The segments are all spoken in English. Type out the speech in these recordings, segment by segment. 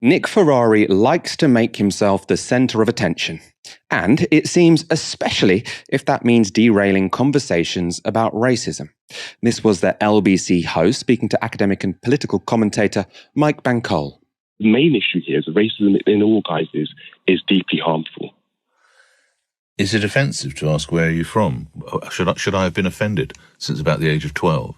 Nick Ferrari likes to make himself the centre of attention. And it seems especially if that means derailing conversations about racism. This was the LBC host speaking to academic and political commentator Mike Bancole. The main issue here is that racism in all guises is deeply harmful. Is it offensive to ask where are you from? Should I have been offended since about the age of 12?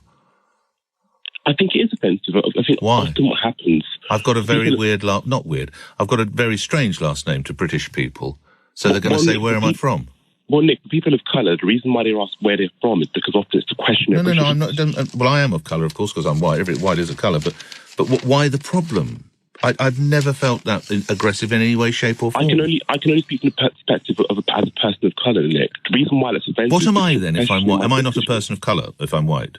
I think it is offensive. I think Why? often what happens... I've got a very I've got a very strange last name to British people. So they're going to say, where am I from? Well, Nick, the people of colour, the reason why they ask where they're from is because often it's a question... No, I'm not... Well, I am of colour, of course, because I'm white. White is a colour. But why the problem? I've never felt that aggressive in any way, shape or form. I can only speak from the perspective of as a person of colour, Nick. The reason why that's offensive... What am I then if I'm white? Am I not a person of colour if I'm white?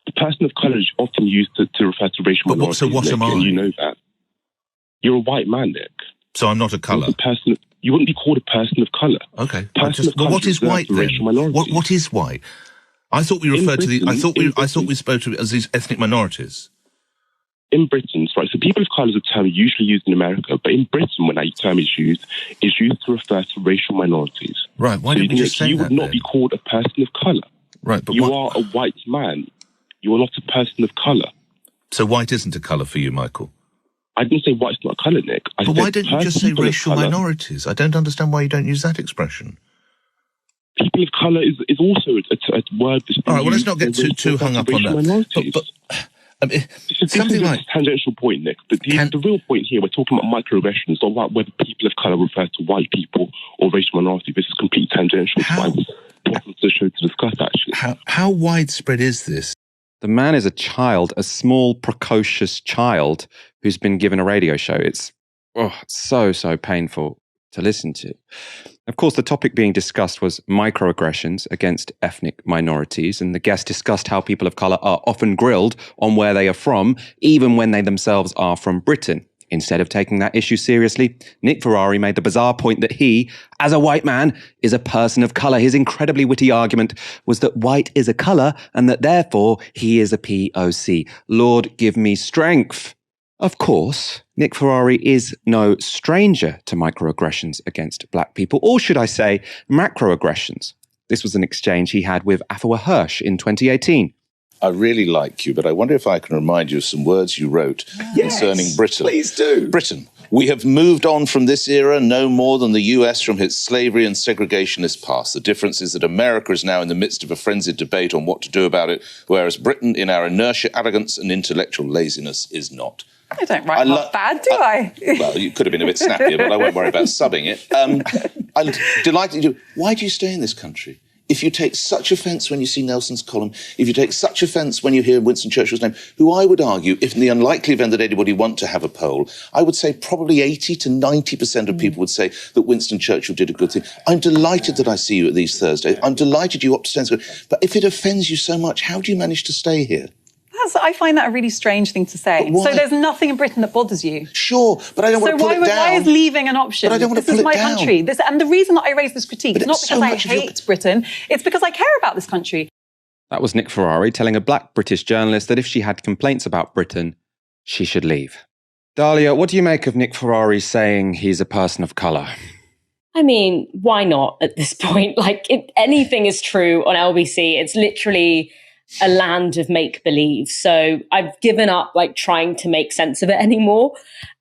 The person of colour is often used to refer to racial minorities. So what am I? And you know that. You're a white man, Nick. So I'm not a colour? You wouldn't be called a person of colour. Okay. What is white then? What is white? I thought we referred to the... I thought we spoke to it as these ethnic minorities. In Britain, right, so people of colour is a term usually used in America, but in Britain, when that term is used to refer to racial minorities. Right, why didn't we just say that? You would not be called a person of colour. Right, but you are a white man. You are not a person of colour. So white isn't a colour for you, Michael? I didn't say white's not a colour, Nick. But why don't you just say racial minorities? I don't understand why you don't use that expression. People of colour is also a word that's... All right, well, let's not get too hung up on that. Something like a tangential point, Nick. The real point here, we're talking about microaggressions, not about whether people of colour refer to white people or racial minorities. This is completely tangential. It's important to the show to discuss, actually. How widespread is this? The man is a child, a small, precocious child who's been given a radio show. It's so painful to listen to. Of course, the topic being discussed was microaggressions against ethnic minorities, and the guest discussed how people of colour are often grilled on where they are from, even when they themselves are from Britain. Instead of taking that issue seriously, Nick Ferrari made the bizarre point that he, as a white man, is a person of colour. His incredibly witty argument was that white is a colour and that therefore he is a POC. Lord, give me strength. Of course, Nick Ferrari is no stranger to microaggressions against black people, or should I say, macroaggressions. This was an exchange he had with Afua Hirsch in 2018. I really like you, but I wonder if I can remind you of some words you wrote concerning Britain. Please do. Britain. We have moved on from this era no more than the US from its slavery and segregationist past. The difference is that America is now in the midst of a frenzied debate on what to do about it, whereas Britain, in our inertia, arrogance and intellectual laziness, is not. I don't write that bad, do I? Well, you could have been a bit snappier, but I won't worry about subbing it. I'm delighted you. Why do you stay in this country? If you take such offence when you see Nelson's column, if you take such offence when you hear Winston Churchill's name, who I would argue, if in the unlikely event that anybody want to have a poll, I would say probably 80 to 90% of people would say that Winston Churchill did a good thing. I'm delighted that I see you at these Thursdays. I'm delighted you opt to stand. But if it offends you so much, how do you manage to stay here? I find that a really strange thing to say. So there's nothing in Britain that bothers you? Sure, but I don't want to pull it down. So why is leaving an option? But I don't want to pull it down. This is my country. And the reason that I raise this critique is not because I hate Britain, it's because I care about this country. That was Nick Ferrari telling a black British journalist that if she had complaints about Britain, she should leave. Dahlia, what do you make of Nick Ferrari saying he's a person of colour? I mean, why not at this point? Anything is true on LBC. It's literally a land of make-believe. So I've given up trying to make sense of it anymore.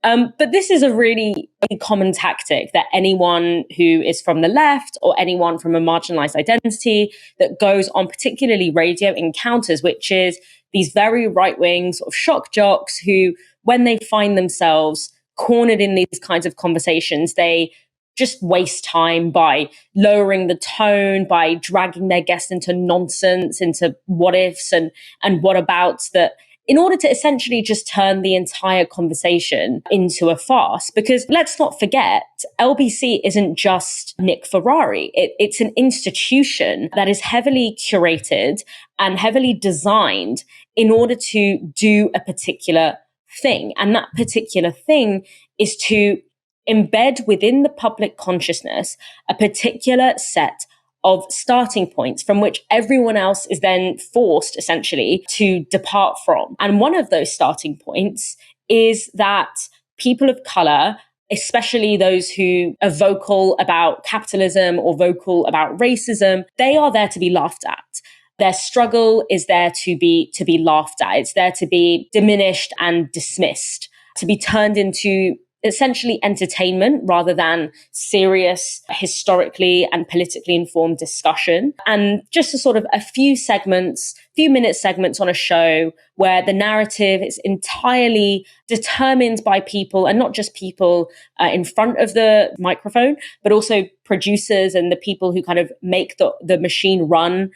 But this is a really common tactic that anyone who is from the left or anyone from a marginalized identity that goes on particularly radio encounters, which is these very right-wing sort of shock jocks who, when they find themselves cornered in these kinds of conversations, they just waste time by lowering the tone, by dragging their guests into nonsense, into what ifs and what abouts, that in order to essentially just turn the entire conversation into a farce. Because let's not forget, LBC isn't just Nick Ferrari. It's an institution that is heavily curated and heavily designed in order to do a particular thing. And that particular thing is to embed within the public consciousness a particular set of starting points from which everyone else is then forced essentially to depart from. And one of those starting points is that people of color, especially those who are vocal about capitalism or vocal about racism, they are there to be laughed at. Their struggle is there to be laughed at. It's there to be diminished and dismissed, to be turned into essentially entertainment rather than serious, historically and politically informed discussion. And just a sort of a few minute segments on a show where the narrative is entirely determined by people, and not just people in front of the microphone, but also producers and the people who kind of make the machine run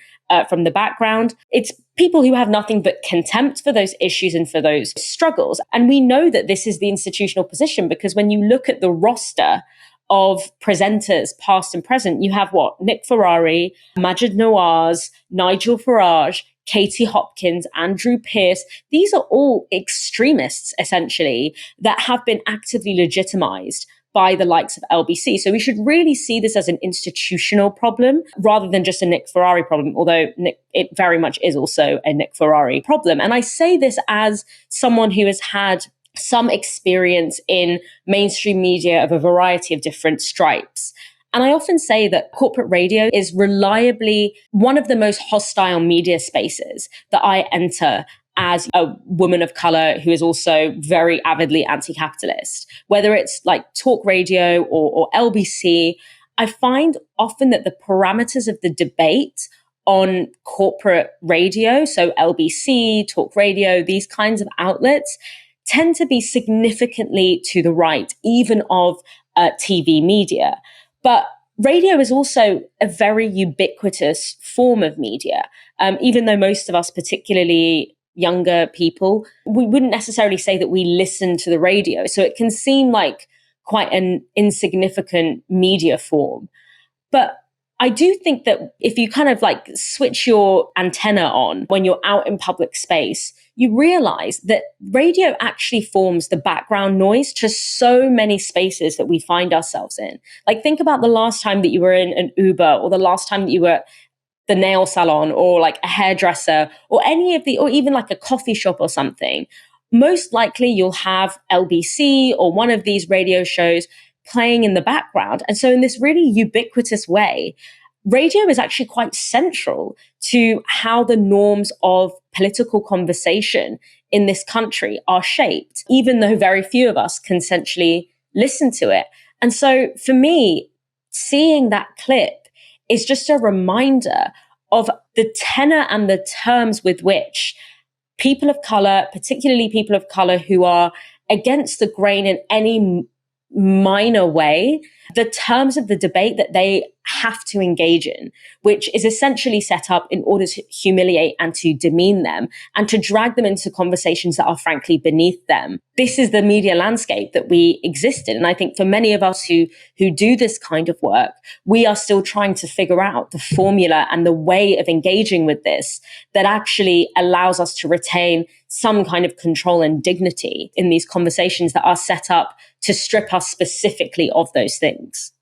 from the background. It's people who have nothing but contempt for those issues and for those struggles. And we know that this is the institutional position, because when you look at the roster of presenters, past and present, you have Nick Ferrari, Majid Nawaz, Nigel Farage, Katie Hopkins, Andrew Pierce. These are all extremists, essentially, that have been actively legitimized by the likes of LBC. So we should really see this as an institutional problem rather than just a Nick Ferrari problem, although it very much is also a Nick Ferrari problem. And I say this as someone who has had some experience in mainstream media of a variety of different stripes. And I often say that corporate radio is reliably one of the most hostile media spaces that I enter as a woman of color who is also very avidly anti-capitalist. Whether it's like talk radio or LBC, I find often that the parameters of the debate on corporate radio, so LBC, talk radio, these kinds of outlets, tend to be significantly to the right, even of TV media. But radio is also a very ubiquitous form of media, even though most of us, particularly younger people, we wouldn't necessarily say that we listen to the radio. So it can seem like quite an insignificant media form. But I do think that if you kind of like switch your antenna on when you're out in public space, you realize that radio actually forms the background noise to so many spaces that we find ourselves in. Like, think about the last time that you were in an Uber, or the last time that you were at the nail salon, or like a hairdresser, or or even like a coffee shop or something. Most likely you'll have LBC or one of these radio shows playing in the background. And so in this really ubiquitous way, radio is actually quite central to how the norms of political conversation in this country are shaped, even though very few of us consensually listen to it. And so for me, seeing that clip is just a reminder of the tenor and the terms with which people of color, particularly people of color who are against the grain in any minor way, the terms of the debate that they have to engage in, which is essentially set up in order to humiliate and to demean them and to drag them into conversations that are frankly beneath them. This is the media landscape that we exist in. And I think for many of us who do this kind of work, we are still trying to figure out the formula and the way of engaging with this that actually allows us to retain some kind of control and dignity in these conversations that are set up to strip us specifically of those things.